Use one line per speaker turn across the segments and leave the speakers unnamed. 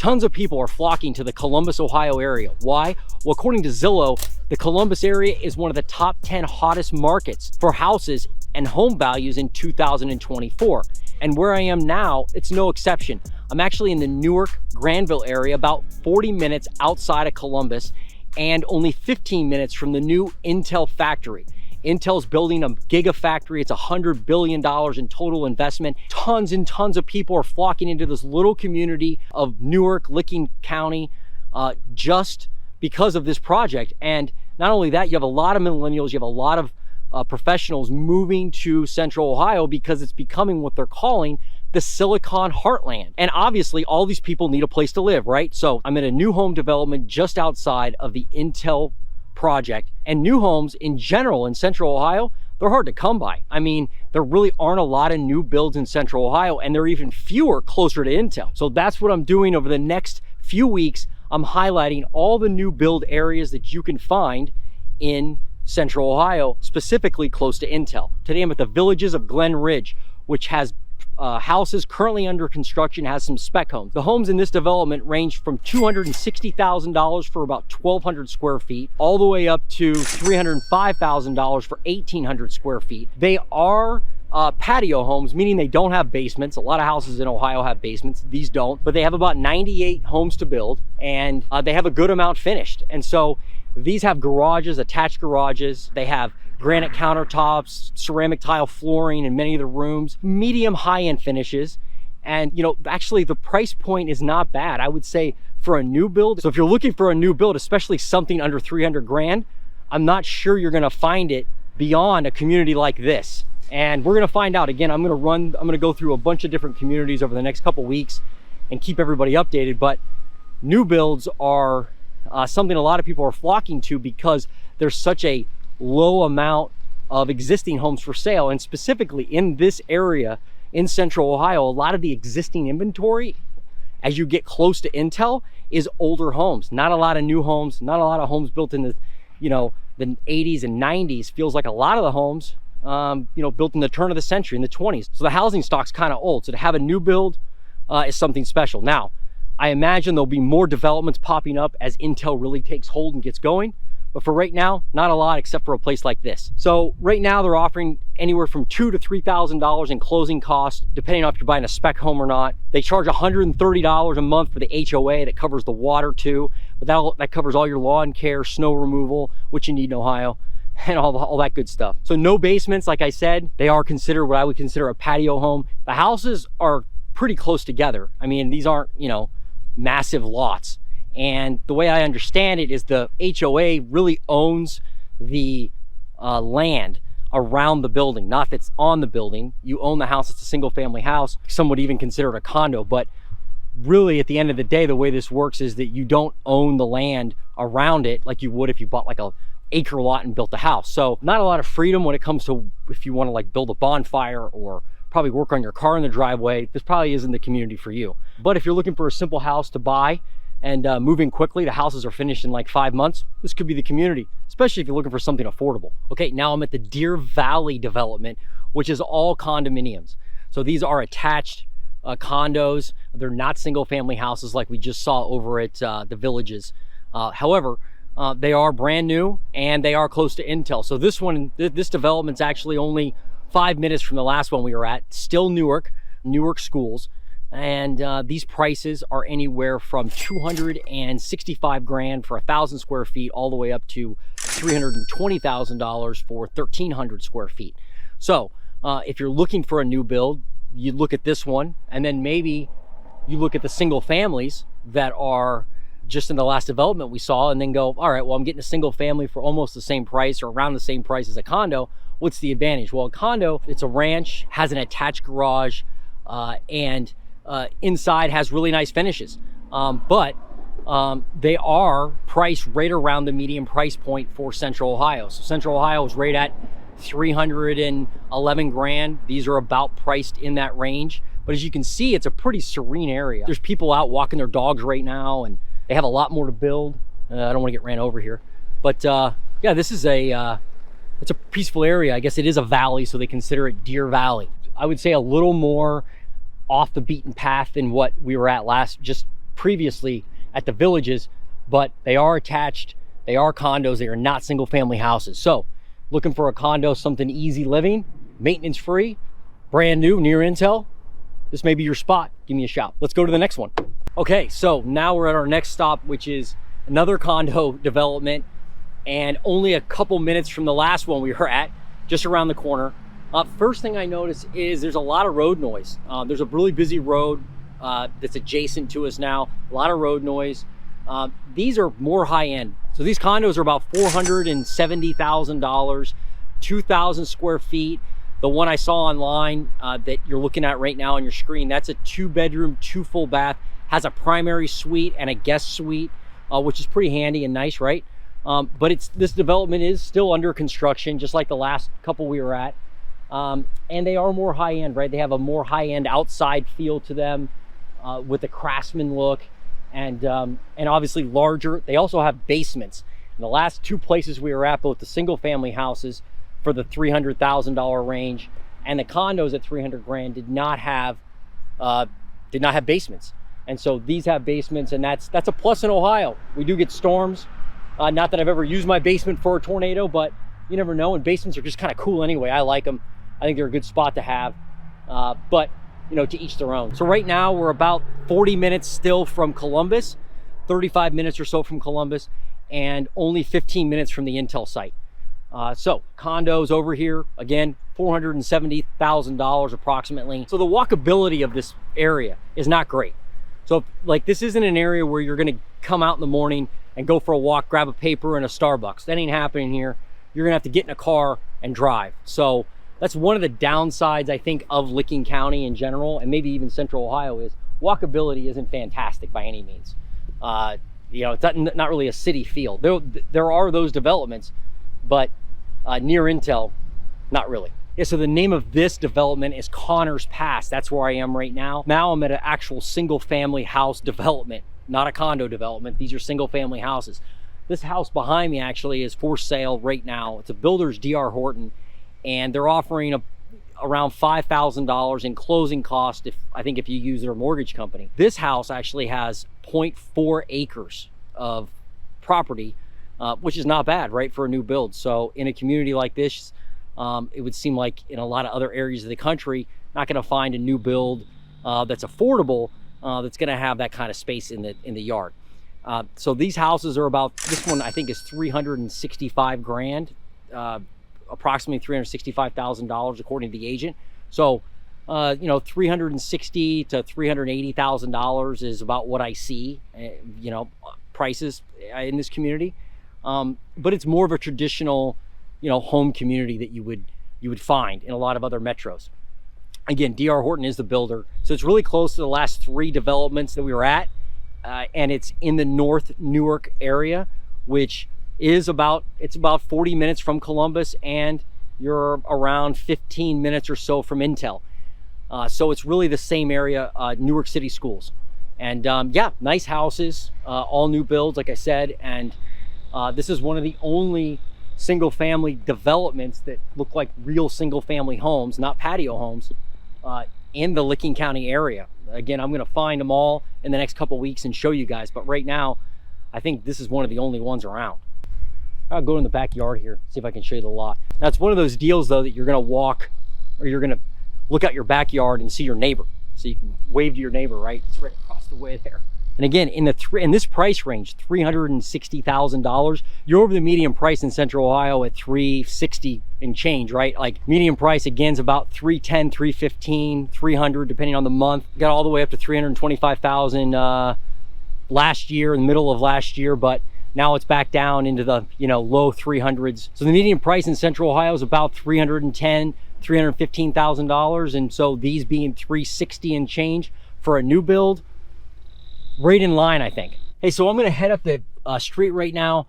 Tons of people are flocking to the Columbus, Ohio area. Why? Well, according to Zillow, the Columbus area is one of the top 10 hottest markets for houses and home values in 2024. And where I am now, it's no exception. I'm actually in the Newark, Granville area, about 40 minutes outside of Columbus, and only 15 minutes from the new Intel factory. Intel's building a gigafactory. It's $100 billion in total investment. Tons and tons of people are flocking into this little community of Newark, Licking County, just because of this project. And not only that, you have a lot of millennials, you have a lot of professionals moving to Central Ohio because it's becoming what they're calling the Silicon Heartland. And obviously all these people need a place to live, right? So I'm in a new home development just outside of the Intel project, and new homes in general in Central Ohio, they're hard to come by. I mean, there really aren't a lot of new builds in Central Ohio, and there are even fewer closer to Intel. So that's what I'm doing over the next few weeks. I'm highlighting all the new build areas that you can find in Central Ohio, specifically close to Intel. Today I'm at the Villages of Glen Ridge, which has houses currently under construction, has some spec homes. The homes in this development range from $260,000 for about 1,200 square feet, all the way up to $305,000 for 1,800 square feet. They are patio homes, meaning they don't have basements. A lot of houses in Ohio have basements. These don't, but they have about 98 homes to build, and they have a good amount finished. And so these have garages, attached garages. They have granite countertops, ceramic tile flooring in many of the rooms, medium high-end finishes. And you know, actually the price point is not bad, I would say, for a new build. So if you're looking for a new build, especially something under 300 grand, I'm not sure you're gonna find it beyond a community like this. And we're gonna find out. Again, I'm gonna go through a bunch of different communities over the next couple weeks and keep everybody updated. But new builds are something a lot of people are flocking to because there's such a low amount of existing homes for sale. And specifically in this area in Central Ohio, a lot of the existing inventory as you get close to Intel is older homes. Not a lot of new homes, not a lot of homes built in the, you know, the 80s and 90s. Feels like a lot of the homes, you know, built in the turn of the century, in the 20s. So the housing stock's kind of old. So to have a new build is something special. Now, I imagine there'll be more developments popping up as Intel really takes hold and gets going. But for right now, not a lot except for a place like this. So right now they're offering anywhere from $2,000 to $3,000 in closing costs, depending on if you're buying a spec home or not. They charge $130 a month for the HOA that covers the water too, but that covers all your lawn care, snow removal, which you need in Ohio, and all that good stuff. So no basements, like I said. They are considered what I would consider a patio home. The houses are pretty close together. I mean, these aren't, you know, massive lots. And the way I understand it is the HOA really owns the land around the building, not that's on the building. You own the house, it's a single family house. Some would even consider it a condo, but really at the end of the day, the way this works is that you don't own the land around it like you would if you bought like a acre lot and built a house. So not a lot of freedom when it comes to if you want to like build a bonfire or probably work on your car in the driveway. This probably isn't the community for you. But if you're looking for a simple house to buy and moving quickly, the houses are finished in like 5 months, this could be the community, especially if you're looking for something affordable. Okay, now I'm at the Deer Valley development, which is all condominiums. So these are attached condos. They're not single family houses like we just saw over at the Villages. However, they are brand new and they are close to Intel. So this one, this development's actually only 5 minutes from the last one we were at, still Newark schools. And these prices are anywhere from $265 grand for 1,000 square feet all the way up to $320,000 for 1,300 square feet. So if you're looking for a new build, you look at this one, and then maybe you look at the single families that are just in the last development we saw, and then go, all right, well, I'm getting a single family for almost the same price or around the same price as a condo. What's the advantage? Well, a condo, it's a ranch, has an attached garage, and inside has really nice finishes, but they are priced right around the median price point for Central Ohio. So Central Ohio is right at 311 grand. These are about priced in that range, but as you can see, it's a pretty serene area. There's people out walking their dogs right now, and they have a lot more to build. I don't want to get ran over here, but yeah, this is it's a peaceful area. I guess it is a valley, so they consider it Deer Valley. I would say a little more off the beaten path than what we were at just previously at the villages, but they are attached. They are condos. They are not single family houses. So looking for a condo, something easy living, maintenance free, brand new, near Intel, this may be your spot. Give me a shout. Let's go to the next one. Okay, so now we're at our next stop, which is another condo development, and only a couple minutes from the last one we were at, just around the corner. First thing I noticed is there's a lot of road noise. There's a really busy road that's adjacent to us now, a lot of road noise. These are more high end. So these condos are about $470,000, 2,000 square feet. The one I saw online that you're looking at right now on your screen, that's a 2-bedroom, 2 full bath, has a primary suite and a guest suite, which is pretty handy and nice, right? But this development is still under construction, just like the last couple we were at. And they are more high end, right? They have a more high end outside feel to them with a craftsman look. And obviously larger. They also have basements. In the last 2 places we were at, both the single family houses for the $300,000 range and the condos at 300 grand did not have basements. And so these have basements, and that's a plus in Ohio. We do get storms. Not that I've ever used my basement for a tornado, but you never know. And basements are just kind of cool anyway. I like them. I think they're a good spot to have. But you know, to each their own. So right now we're about 40 minutes still from Columbus, 35 minutes or so from Columbus, and only 15 minutes from the Intel site. So condos over here, again, $470,000 approximately. So the walkability of this area is not great. So like this isn't an area where you're gonna come out in the morning and go for a walk, grab a paper and a Starbucks. That ain't happening here. You're gonna have to get in a car and drive. So that's one of the downsides, I think, of Licking County in general, and maybe even Central Ohio, is walkability isn't fantastic by any means. You know, it's not really a city feel. There are those developments, but near Intel, not really. Yeah, so the name of this development is Connors Pass. That's where I am right now. Now I'm at an actual single family house development, not a condo development. These are single family houses. This house behind me actually is for sale right now. It's a builder's D.R. Horton, and they're offering around $5,000 in closing cost I think if you use their mortgage company. This house actually has 0.4 acres of property, which is not bad, right, for a new build. So in a community like this, it would seem like in a lot of other areas of the country, not gonna find a new build that's affordable, that's gonna have that kind of space in the yard. So these houses are about, this one I think is 365 grand, approximately $365,000 according to the agent. So, you know, $360,000 to $380,000 is about what I see, you know, prices in this community. But it's more of a traditional, you know, home community that you would find in a lot of other metros. Again, D.R. Horton is the builder, so it's really close to the last 3 developments that we were at, and it's in the North Newark area, which is about 40 minutes from Columbus, and you're around 15 minutes or so from Intel. So it's really the same area, Newark City Schools. And yeah, nice houses, all new builds, like I said, and this is one of the only single family developments that look like real single family homes, not patio homes, in the Licking County area. Again, I'm gonna find them all in the next couple weeks and show you guys, but right now, I think this is one of the only ones around. I'll go in the backyard here, see if I can show you the lot. Now, it's one of those deals though that you're gonna walk, or you're gonna look out your backyard and see your neighbor. So you can wave to your neighbor, right? It's right across the way there. And again, in this price range, $360,000, you're over the median price in Central Ohio at $360 and change, right? Like median price again is about $310, $315, $300, depending on the month. Got all the way up to $325,000 last year, in the middle of last year, but now it's back down into the, you know, low 300s. So the median price in Central Ohio is about $310,000, $315,000, and so these being $360 and change for a new build, right in line, I think. Hey, so I'm gonna head up the street right now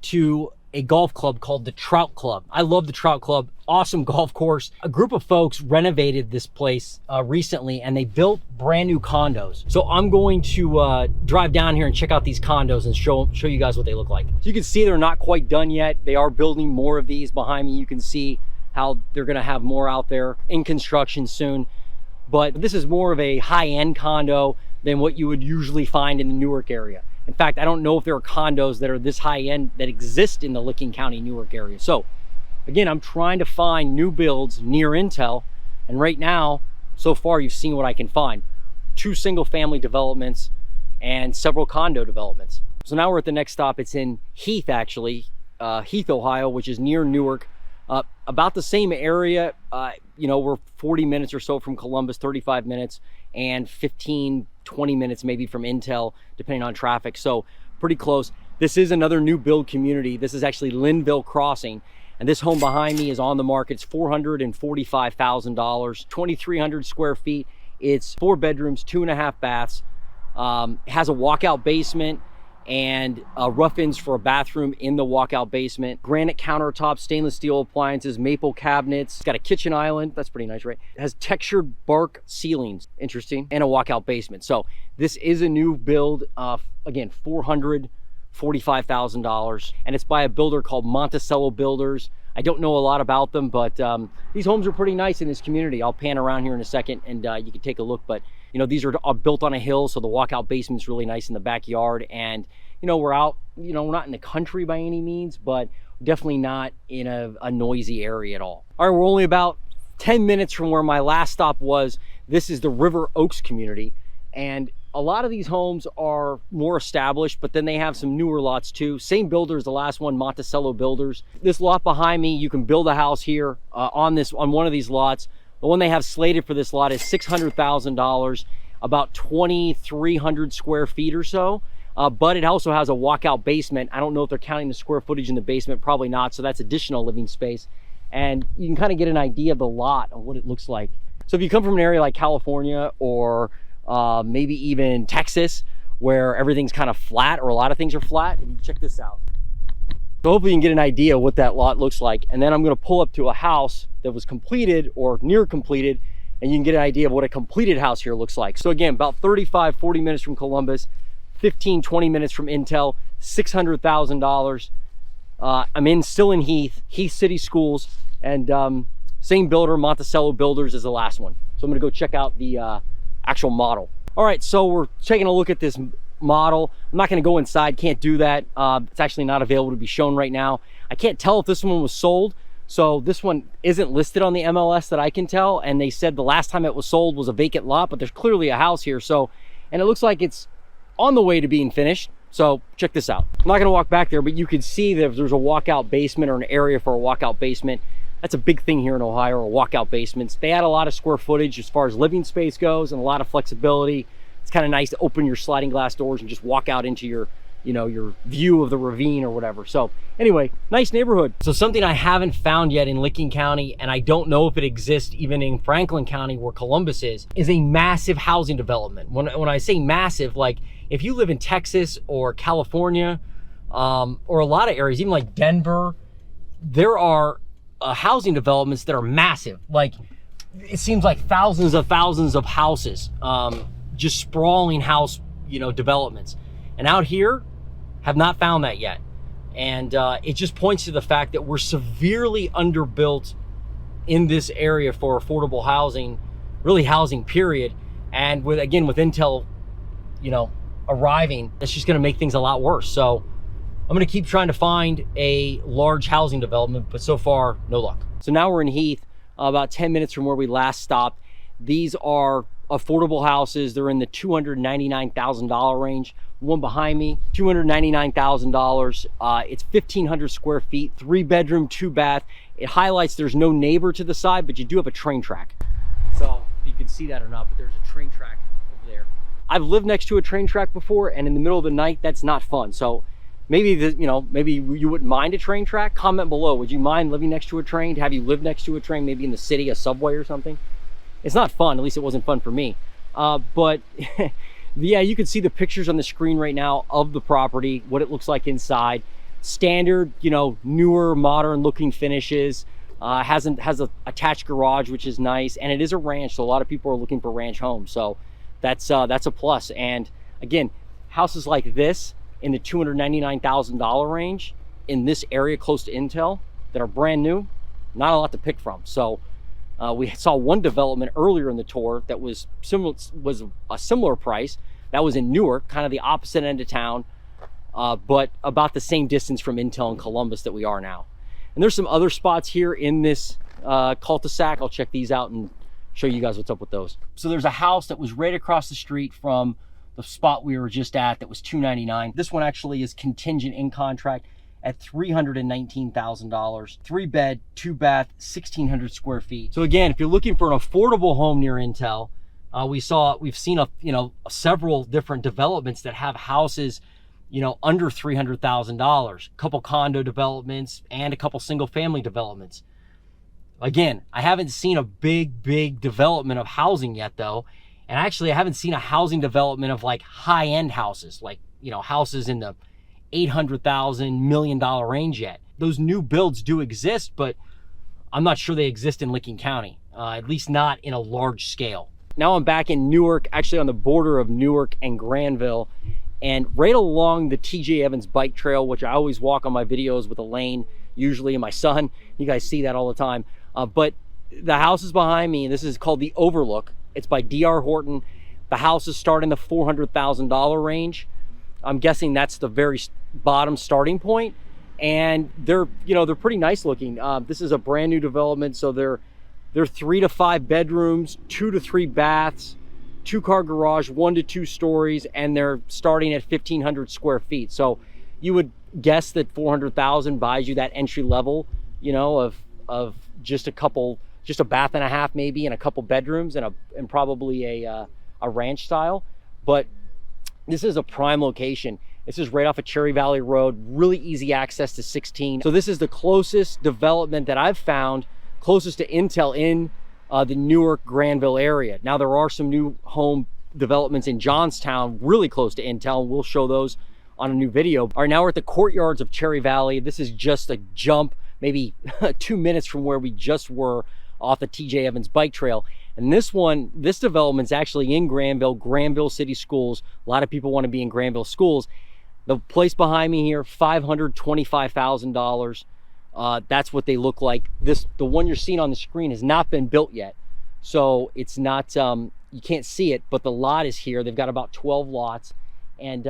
to a golf club called the Trout Club. I love the Trout Club, awesome golf course. A group of folks renovated this place recently, and they built brand new condos. So I'm going to drive down here and check out these condos and show you guys what they look like. So you can see they're not quite done yet. They are building more of these behind me. You can see how they're gonna have more out there in construction soon. But this is more of a high-end condo. than what you would usually find in the Newark area. In fact, I don't know if there are condos that are this high end that exist in the Licking County, Newark area. So again, I'm trying to find new builds near Intel. And right now, so far, you've seen what I can find. 2 single family developments and several condo developments. So now we're at the next stop. It's in Heath, actually, Heath, Ohio, which is near Newark. About the same area. You know, we're 40 minutes or so from Columbus, 35 minutes, and 15, 20 minutes maybe from Intel, depending on traffic. So pretty close. This is another new build community. This is actually Linville Crossing. And this home behind me is on the market. It's $445,000, 2,300 square feet. It's 4 bedrooms, 2.5 baths. Has a walkout basement and rough-ins for a bathroom in the walkout basement. Granite countertops, stainless steel appliances, maple cabinets. It's got a kitchen island. That's pretty nice, right? It has textured bark ceilings. Interesting. And a walkout basement. So this is a new build. Again, $445,000. And it's by a builder called Monticello Builders. I don't know a lot about them, but these homes are pretty nice in this community. I'll pan around here in a second and you can take a look. But you know, these are built on a hill, so the walkout basement's really nice in the backyard. And you know, we're out, you know, we're not in the country by any means, but definitely not in a noisy area at all. All right, we're only about 10 minutes from where my last stop was. This is the River Oaks community. And a lot of these homes are more established, but then they have some newer lots too. Same builder as the last one, Monticello Builders. This lot behind me, you can build a house here on one of these lots. The one they have slated for this lot is $600,000, about 2,300 square feet or so. But it also has a walkout basement. I don't know if they're counting the square footage in the basement, probably not. So that's additional living space. And you can kind of get an idea of the lot and what it looks like. So if you come from an area like California or maybe even Texas, where everything's kind of flat or a lot of things are flat, and you check this out. So hopefully you can get an idea what that lot looks like. And then I'm gonna pull up to a house that was completed or near completed, and you can get an idea of what a completed house here looks like. So again, about 35, 40 minutes from Columbus, 15, 20 minutes from Intel, $600,000. I'm still in Heath City Schools, and same builder, Monticello Builders, as the last one. So I'm gonna go check out the actual model. All right, so we're taking a look at this model. I'm not gonna go inside, can't do that. It's actually not available to be shown right now. I can't tell if this one was sold. So this one isn't listed on the MLS that I can tell. And they said the last time it was sold was a vacant lot, but there's clearly a house here. So, and it looks like it's on the way to being finished. So check this out. I'm not gonna walk back there, but you can see that if there's a walkout basement or an area for a walkout basement. That's a big thing here in Ohio, are walkout basements. They add a lot of square footage as far as living space goes and a lot of flexibility. It's kind of nice to open your sliding glass doors and just walk out into your, you know, your view of the ravine or whatever. So anyway, nice neighborhood. So something I haven't found yet in Licking County, and I don't know if it exists even in Franklin County where Columbus is a massive housing development. When I say massive, like if you live in Texas or California, or a lot of areas, even like Denver, there are housing developments that are massive. Like it seems like thousands of houses, just sprawling house, you know, developments. And out here, have not found that yet. And it just points to the fact that we're severely underbuilt in this area for affordable housing, really housing period. And with Intel, you know, arriving, that's just gonna make things a lot worse. So I'm gonna keep trying to find a large housing development, but so far, no luck. So now we're in Heath, about 10 minutes from where we last stopped. These are affordable houses. They're in the $299,000 range. One behind me, $299,000. It's 1,500 square feet, 3 bedroom, 2 bath. It highlights there's no neighbor to the side, but you do have a train track. So if you can see that or not, but there's a train track over there. I've lived next to a train track before, and in the middle of the night, that's not fun. So maybe maybe you wouldn't mind a train track. Comment below. Would you mind living next to a train? Have you lived next to a train, maybe in the city, a subway or something? It's not fun. At least it wasn't fun for me. But yeah, you can see the pictures on the screen right now of the property, what it looks like inside. Standard, you know, newer, modern looking finishes. Has a attached garage, which is nice, and it is a ranch, so a lot of people are looking for ranch homes. So that's a plus. And again, houses like this in the $299,000 range in this area close to Intel that are brand new, not a lot to pick from. So we saw one development earlier in the tour that was a similar price, That was in Newark, kind of the opposite end of town, but about the same distance from Intel and Columbus that we are now. And there's some other spots here in this cul-de-sac. I'll check these out and show you guys what's up with those. So there's a house that was right across the street from the spot we were just at that was $299. This one actually is contingent in contract at $319,000. 3-bed, 2-bath, 1,600 square feet. So again, if you're looking for an affordable home near Intel, we've seen several different developments that have houses, under $300,000. A couple condo developments and a couple single family developments. Again, I haven't seen a big development of housing yet though. And actually I haven't seen a housing development of like high-end houses, like, houses in the $800,000 million range yet. Those new builds do exist, but I'm not sure they exist in Licking County, at least not in a large scale. Now I'm back in Newark, actually on the border of Newark and Granville, and right along the TJ Evans bike trail, which I always walk on my videos with Elaine, usually, and my son. You guys see that all the time. But the house is behind me, and this is called the Overlook. It's by DR Horton. The houses start in the $400,000 range. I'm guessing that's the very bottom starting point, and they're pretty nice looking. This is a brand new development, so they're 3 to 5 bedrooms, 2 to 3 baths, 2-car garage, 1 to 2 stories, and they're starting at 1,500 square feet. So you would guess that 400,000 buys you that entry level, of just a bath and a half maybe, and a couple bedrooms, and probably a ranch style. But this is a prime location. This is right off of Cherry Valley Road, really easy access to 16. So this is the closest development that I've found, closest to Intel in the Newark, Granville area. Now there are some new home developments in Johnstown, really close to Intel, and we'll show those on a new video. All right, now we're at the courtyards of Cherry Valley. This is just a jump, maybe 2 minutes from where we just were off the TJ Evans bike trail. And this development's actually in Granville City Schools. A lot of people want to be in Granville schools. The place behind me here, $525,000. That's what they look like. The one you're seeing on the screen has not been built yet. So it's not, you can't see it, but the lot is here. They've got about 12 lots. And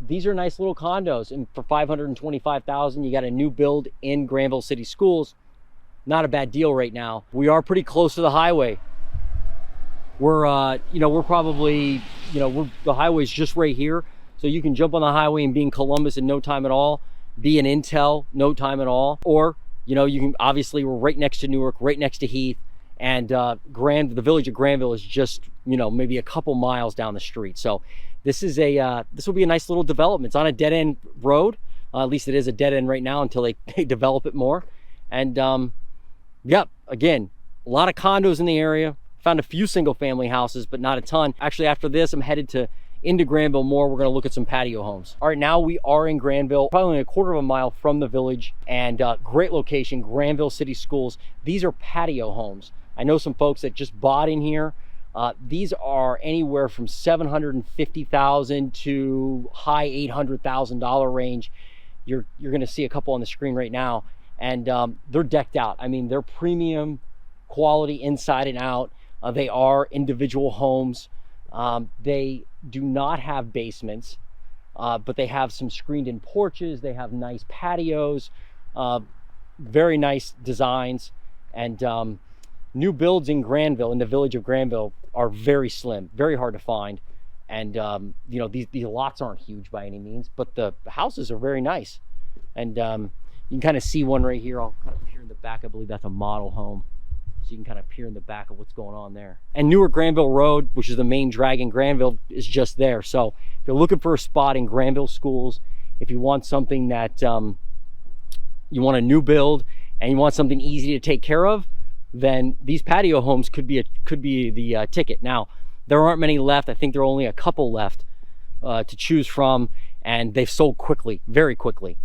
these are nice little condos. And for $525,000, you got a new build in Granville City Schools. Not a bad deal right now. We are pretty close to the highway. We're probably, the highway's just right here. So you can jump on the highway and be in Columbus in no time at all, be in Intel, no time at all. Or, you can, obviously we're right next to Newark, right next to Heath, and the village of Granville is just, maybe a couple miles down the street. So this will be a nice little development. It's on a dead end road. At least it is a dead end right now until they develop it more. And yep, again, a lot of condos in the area. Found a few single family houses, but not a ton. Actually, after this, I'm headed into Granville more. We're gonna look at some patio homes. All right, now we are in Granville, probably only a quarter of a mile from the village, and great location, Granville City Schools. These are patio homes. I know some folks that just bought in here. These are anywhere from $750,000 to high $800,000 range. You're gonna see a couple on the screen right now, and they're decked out. I mean, they're premium quality inside and out. They are individual homes. They do not have basements, but they have some screened-in porches. They have nice patios, very nice designs, and new builds in Granville, in the village of Granville, are very slim, very hard to find. And these lots aren't huge by any means, but the houses are very nice. And you can kind of see one right here. I'll kind of peer in the back. I believe that's a model home. So you can kind of peer in the back of what's going on there. And Newark Granville Road, which is the main drag in Granville, is just there. So if you're looking for a spot in Granville Schools, if you want something that you want a new build and you want something easy to take care of, then these patio homes could be the ticket. Now, there aren't many left. I think there are only a couple left to choose from, and they've sold quickly, very quickly.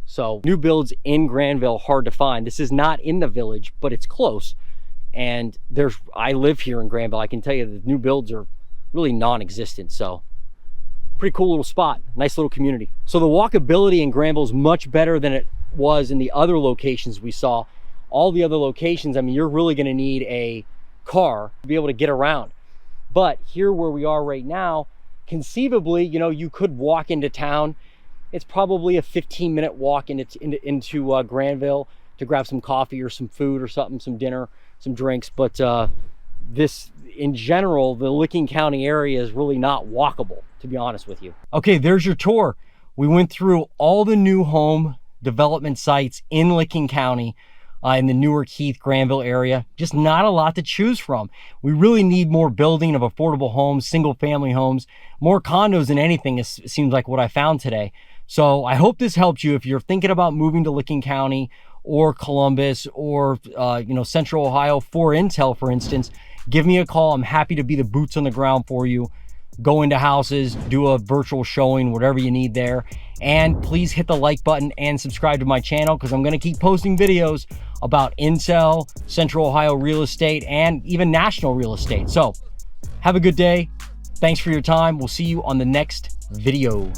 So new builds in Granville, hard to find. This is not in the village, but it's close. And I live here in Granville. I can tell you the new builds are really non-existent. So pretty cool little spot, nice little community. So the walkability in Granville is much better than it was in the other locations we saw. All the other locations, I mean, you're really gonna need a car to be able to get around. But here where we are right now, conceivably, you know, you could walk into town. It's probably a 15-minute walk into Granville to grab some coffee or some food or something, some dinner, some drinks. But this, in general, the Licking County area is really not walkable, to be honest with you. Okay, there's your tour. We went through all the new home development sites in Licking County, in the Newark, Heath, Granville area. Just not a lot to choose from. We really need more building of affordable homes, single family homes, more condos than anything, it seems like what I found today. So I hope this helped you if you're thinking about moving to Licking County or Columbus or you know, Central Ohio for intel, for instance. Give me a call. I'm happy to be the boots on the ground for you. Go into houses, do a virtual showing, whatever you need there. And please hit the like button and subscribe to my channel, because I'm going to keep posting videos about intel, Central Ohio real estate, and even national real estate. So have a good day. Thanks for your time. We'll see you on the next video.